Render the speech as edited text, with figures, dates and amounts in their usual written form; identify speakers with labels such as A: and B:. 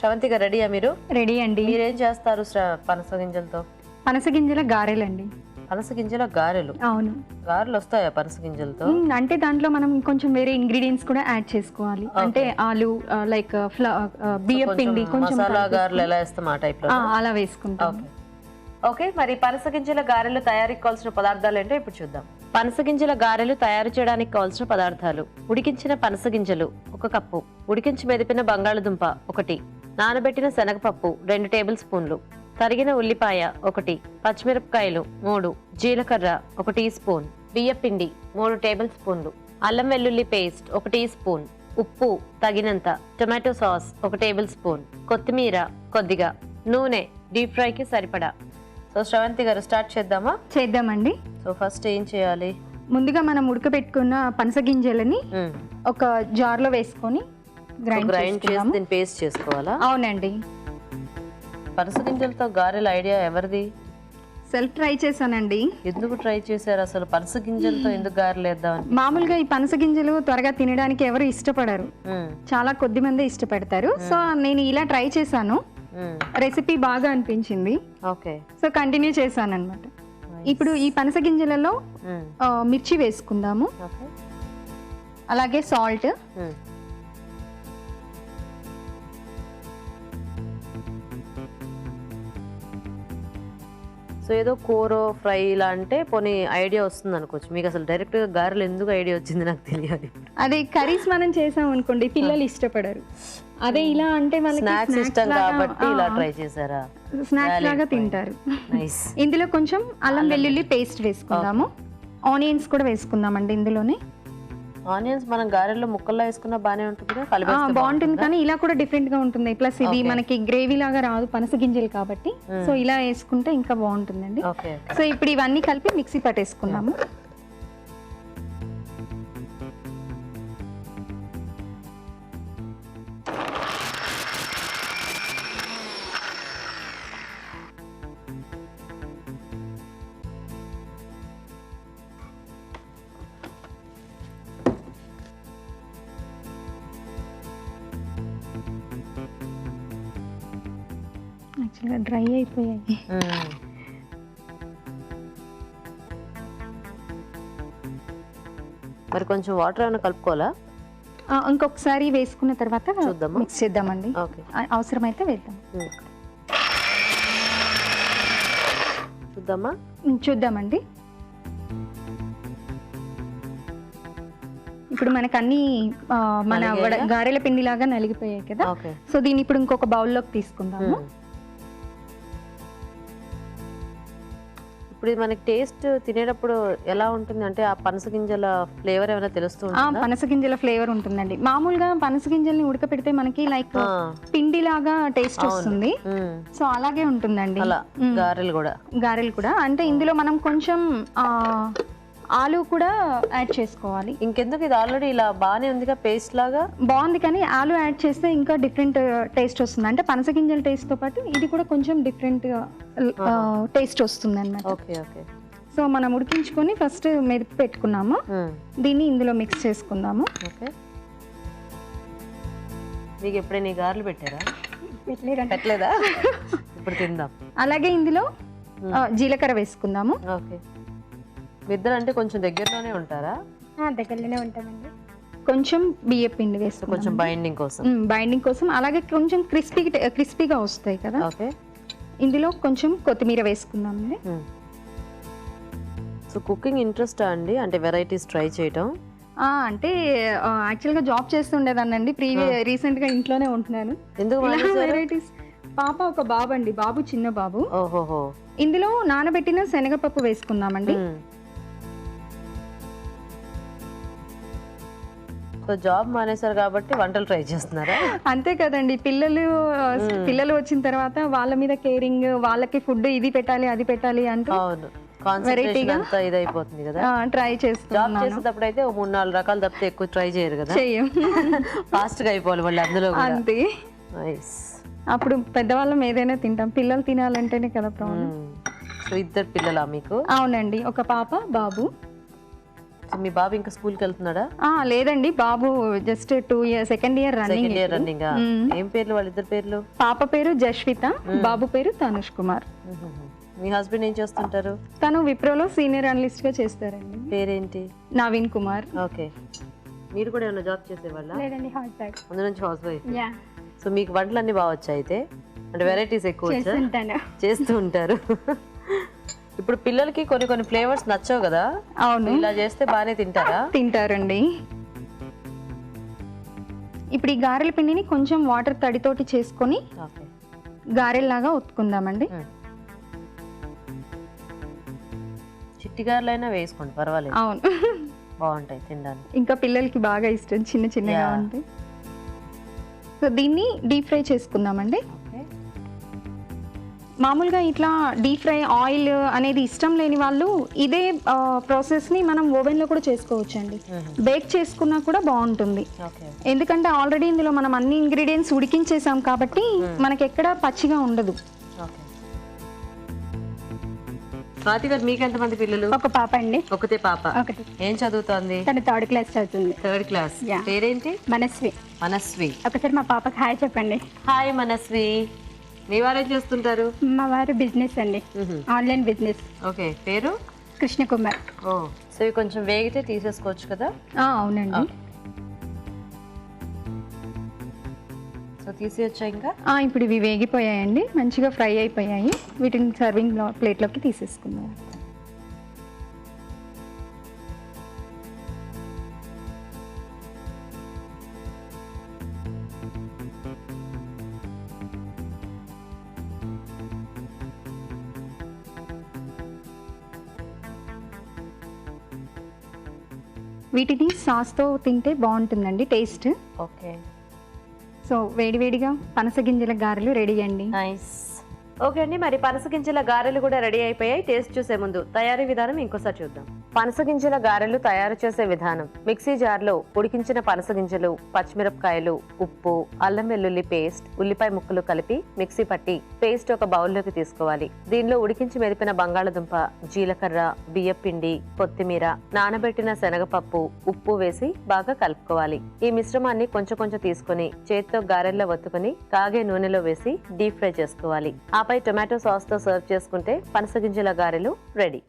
A: శ్రవంతిగా రెడీయా మీరు?
B: రెడీ అండి.
A: మీరేం చేస్తారు పనస గింజలతో?
B: పనస గింజల గారెలండి.
A: పనస గింజల గారెలు?
B: అవును.
A: గారెలు వస్తాయా పనస గింజలతో?
B: అంటే దాంట్లో మనం కొంచెం వేరే ఇంగ్రీడియంట్స్ కూడా యాడ్ చేసుకోవాలి. అంటే ఆలు లైక్ బియ్యం పిండి కొంచెం
A: మసాలా గారెలు ఎలా వేస్తాం ఆ టైప్ లో
B: అలా వేసుకుంటాం.
A: ఓకే, మరి పనస గింజల గారెలు తయారీకి కావాల్సిన పదార్థాలు ఏంటో ఇప్పుడు చూద్దాం. పనస గింజల గారెలు తయారు చేయడానికి కావాల్సిన పదార్థాలు: ఉడికించిన పనస గింజలు 1 కప్పు, ఉడికించి మెదిపిన బంగాళదుంప 1, నానబెట్టిన శనగపప్పు 2 టేబుల్ స్పూన్లు, తరిగిన ఉల్లిపాయ 1, పచ్చిమిరపకాయలు 3, జీలకర్ర 1 టీ స్పూన్, బియ్యపిండి 3 టేబుల్ స్పూన్లు, అల్లం వెల్లుల్లి పేస్ట్ 1 టీ స్పూన్, ఉప్పు తగినంత, టొమాటో సాస్ 1 టేబుల్ స్పూన్, కొత్తిమీర కొద్దిగా, నూనె డీప్ ఫ్రైకి సరిపడా. సో శ్రవంతి గారు స్టార్ట్ చేద్దామా?
B: చేద్దామండి.
A: సో ఫస్ట్ ఏం చేయాలి?
B: ముందుగా మనం ఉడకబెట్టుకున్న పనస గింజలని ఒక జార్ లో వేసుకొని గ్రైండ్
A: చేసి దీన్ని పేస్ట్ చేసుకోవాలా?
B: అవునండి.
A: పనస గింజలతో గారెల ఐడియా ఎవరిది?
B: సెల్ఫ్ ట్రై చేశానండి.
A: ఎందుకు ట్రై చేశారు అసలు? పనస గింజలతో ఎందుకు గారెలు వేద్దామని?
B: మామూలుగా ఈ పనస గింజలు త్వరగా తినడానికి ఎవరు ఇష్టపడరు, చాలా కొద్ది మంది ఇష్టపడతారు. సో నేను ఇలా ట్రై చేశాను, రెసిపీ బాగా అనిపించింది.
A: ఓకే,
B: సో కంటిన్యూ చేశాను అనమాట. ఇప్పుడు ఈ పనస గింజలలో మిర్చి వేసుకుందాము, అలాగే సాల్ట్,
A: సో ఏదో కూర ఫ్రై ఇలా అంటే పోనీ ఐడియా వస్తుంది అనుకోవచ్చు. మీకు అసలు డైరెక్ట్ గా గారెలు ఎందుకు ఐడియా వచ్చింది నాకు తెలియాలి.
B: అదే కర్రీస్ మనం చేసాం అనుకోండి, పిల్లలు ఇష్టపడరు. అదే ఇలా అంటే
A: స్నాక్స్ ఇష్టం కాబట్టి ఇలా ట్రై చేశారా?
B: స్నాక్స్ లాగా తింటారు. ఇందులో కొంచెం అల్లం వెల్లుల్లి పేస్ట్ వేసుకుందాము, ఆనియన్స్ కూడా వేసుకుందామండి ఇందులోనే.
A: ఆనియన్స్ మనం గారెల్లో ముక్కల్లో వేసుకున్నా బానే ఉంటుంది,
B: బాగుంటుంది. కానీ ఇలా కూడా డిఫరెంట్ గా ఉంటుంది. ప్లస్ ఇది మనకి గ్రేవీ లాగా రాదు పనస గింజలు కాబట్టి, సో ఇలా వేసుకుంటే ఇంకా బాగుంటుందండి. సో ఇప్పుడు ఇవన్నీ కలిపి మిక్సీ పట్టేసుకున్నాము. యాక్చువల్గా డ్రై అయిపోయాయి.
A: మరి కొంచెం వాటర్ ఏమైనా కలుపుకోవాలా?
B: ఇంకొకసారి వేసుకున్న తర్వాత మిక్స్ చేద్దామండి. అవసరమైతే వేద్దాం. చూద్దామండి. ఇప్పుడు మనకు అన్ని మన గారెల పిండి లాగా నలిగిపోయాయి కదా. సో దీన్ని ఇప్పుడు ఇంకొక బౌల్లోకి తీసుకుందాము.
A: ఇప్పుడు మనకి టేస్ట్ తినేటప్పుడు ఎలా ఉంటుంది అంటే ఆ పనస గింజల ఫ్లేవర్ ఏమైనా తెలుస్తుంది?
B: పనస గింజల ఫ్లేవర్ ఉంటుందండి. మామూలుగా పనస గింజల్ని ఉడకపెడితే మనకి లైక్ పిండి లాగా టేస్ట్ వస్తుంది. సో అలాగే ఉంటుందండి గారెలు కూడా. అంటే ఇందులో మనం కొంచెం ఆలు కూడా యాడ్ చేసుకోవాలి.
A: ఇంకెందుకు, ఇది ఆల్రెడీ ఇలా బాగానే ఉంది పేస్ట్ లాగా
B: బాగుంది, కానీ ఆలు యాడ్ చేస్తే ఇంకా డిఫరెంట్ టేస్ట్ వస్తుంది. అంటే పనస గింజల టేస్ట్ తో పాటు ఇది కూడా కొంచెం డిఫరెంట్ టేస్ట్ వస్తుంది అన్నమాట. సో మనం ఉడికించుకొని ఫస్ట్ మెదిపి పెట్టుకున్నాము, దీన్ని ఇందులో మిక్స్ చేసుకుందాము.
A: మీకు ఎప్పుడైనా గారెలు పెట్టారా? పెట్టలేదా? ఇప్పుడు తిందాం.
B: అలాగే ఇందులో జీలకర్ర వేసుకుందాము.
A: ఇద్దరు అంటే కొంచెం దగ్గరలోనే ఉంటారా?
B: దగ్గరలోనే ఉంటామండి. కొంచెం బియ్యం పిండి వేస్తాం,
A: కొంచెం
B: బైండింగ్ కోసం. అలాగే కొంచెం క్రిస్పీగా వస్తాయి కదా. ఇందులో కొంచెం కొత్తిమీర వేసుకుందామండి.
A: సో కుకింగ్ ఇంట్రెస్ట్ అండి, అంటే వెరైటీస్ ట్రై చేయటం?
B: అంటే యాక్చువల్గా జాబ్ చేస్తుండేదాన్నండి. రీసెంట్ గా ఇంట్లోనే ఉంటున్నాను.
A: ఎందుకు
B: వెరైటీస్? పాప ఒక బాబు అండి, బాబు చిన్న బాబు. ఇందులో నానబెట్టిన శనగపప్పు వేసుకుందామండి.
A: జాబ్ మానేశారు కాబట్టి వంటలు ట్రై చేస్తున్నారా?
B: అంతే కదండి. పిల్లలు వచ్చిన తర్వాత వాళ్ళ మీద కేరింగ్, వాళ్ళకి ఫుడ్ ఇది పెట్టాలి అది పెట్టాలి అంటూ వెరైటీగా
A: ఇదైపోతుంది కదా.
B: ట్రై చేస్తున్నాం.
A: జాబ్ చేసేటప్పుడు అయితే 3-4 రకాలు తప్పితే ఎక్కువ ట్రై చేయరు కదా. ఫాస్ట్ గా అయిపోవాలి వాళ్ళు అందులో
B: అంతే. అప్పుడు పెద్దవాళ్ళం ఏదైనా తింటాం, పిల్లలు తినాలంటేనే కదా ప్రాబ్లం.
A: సో ఇద్దరు పిల్లలా మీకు?
B: అవునండి, ఒక పాప బాబు.
A: మీ బాబు ఇంకా స్కూల్కి వెళ్తున్నాడా?
B: లేదండి, బాబు just 2 years, second year
A: running. ఏం పేర్లు వాళ్ళిద్దరు పేర్లు?
B: పాప పేరు జస్విత, బాబు పేరు తనుష్ కుమార్.
A: మీ హస్బెండ్ ఏం చేస్తుంటారు?
B: తను విప్రోలో సీనియర్ అనలిస్ట్ గా చేస్తారండి.
A: పేరేంటి?
B: నవీన్ కుమార్.
A: ఓకే. మీరు కూడా ఏమైనా జాబ్ చేసేవాళ్ళ?
B: లేదండి, హౌస్ వైఫ్.
A: ముందు నుంచి హౌస్ వైఫ్. సో మీకు వంటలు అన్ని బాగా వచ్చాయి అయితే, అంటే వెరైటీస్ ఎక్కువ చేస్తూ ఉంటారు. ఇప్పుడు పిల్లలకి కొన్ని ఫ్లేవర్స్ నచ్చవు కదా?
B: అవును.
A: ఇలా చేస్తే బాగానే
B: తింటారండి. ఇప్పుడు ఈ గారెల పిండిని కొంచెం వాటర్ తడితోటి చేసుకొని గారెల్లాగా ఒత్తుకుందామండి.
A: చిట్టి గారెలైనా వేసుకోండి, పర్వాలేదు.
B: అవును,
A: బాగుంటాయి తినడానికి.
B: ఇంకా పిల్లలకి బాగా ఇష్టం, చిన్నగా ఉంటాయి. సో దీన్ని డీప్ ఫ్రై చేసుకుందామండి. మామూలుగా ఇట్లా డీప్ ఫ్రై ఆయిల్ అనేది ఇష్టం లేని వాళ్ళు ఇదే ప్రాసెస్ని మనం ఓవెన్లో కూడా చేసుకోవచ్చు అండి. బేక్ చేసుకున్నా కూడా బాగుంటుంది, ఎందుకంటే ఆల్రెడీ ఇందులో మనం అన్ని ఇంగ్రీడియంట్స్ ఉడికించేసాం కాబట్టి మనకి ఎక్కడ పచ్చిగా ఉండదు.
A: స్వాతి గారు, మీకు ఎంతమంది పిల్లలు?
B: ఒక పాప అండి.
A: ఒకతే పాప. ఏం చదువుతోంది?
B: తను 3rd class చదువుతుంది.
A: 3rd class. పేరేంటి?
B: మనస్వి.
A: మనస్వి.
B: ఒకసారి మా పాపకి హాయ్ చెప్పండి.
A: హాయ్ మనస్వి. మీ వారు ఏం చేస్తుంటారు?
B: మా వారు బిజినెస్ అండి, ఆన్లైన్ బిజినెస్.
A: ఓకే. పేరు?
B: కృష్ణ కుమార్.
A: ఓ, సో ఇవి కొంచెం వేగితే తీసేసుకోవచ్చు కదా?
B: అవునండి.
A: సో తీసేయచ్చా ఇంకా?
B: ఇప్పుడు ఇవి వేగిపోయాయండి, మంచిగా ఫ్రై అయిపోయాయి. వీటిని సర్వింగ్ ప్లేట్లోకి తీసేసుకుందాం. వీటిని సాస్తో తింటే బాగుంటుందండి టేస్ట్.
A: ఓకే.
B: సో వేడివేడిగా పనసగింజల గారెలు రెడీ అండి.
A: నైస్. ఓకే అండి, మరి పనసగింజల గారెలు కూడా రెడీ అయిపోయాయి. టేస్ట్ చూసే ముందు తయారీ విధానం ఇంకోసారి చూద్దాం. పనసగింజల గారెలు తయారు చేసే విధానం: మిక్సీ జార్లో ఉడికించిన పనసగింజలు, పచ్చిమిరపకాయలు, ఉప్పు, అల్లం వెల్లుల్లి పేస్ట్, ఉల్లిపాయ ముక్కలు కలిపి మిక్సీ పట్టి పేస్ట్ ఒక బౌల్లోకి తీసుకోవాలి. దీనిలో ఉడికించి మెదిపిన బంగాళదుంప, జీలకర్ర, బియ్యపిండి, కొత్తిమీర, నానబెట్టిన శనగపప్పు, ఉప్పు వేసి బాగా కలుపుకోవాలి. ఈ మిశ్రమాన్ని కొంచెం తీసుకుని చేతితో గారెల్లో ఒత్తుకుని కాగే నూనెలో వేసి డీప్ ఫ్రై చేసుకోవాలి. ఆపై టొమాటో సాస్ తో సర్వ్ చేసుకుంటే పనసగింజల గారెలు రెడీ.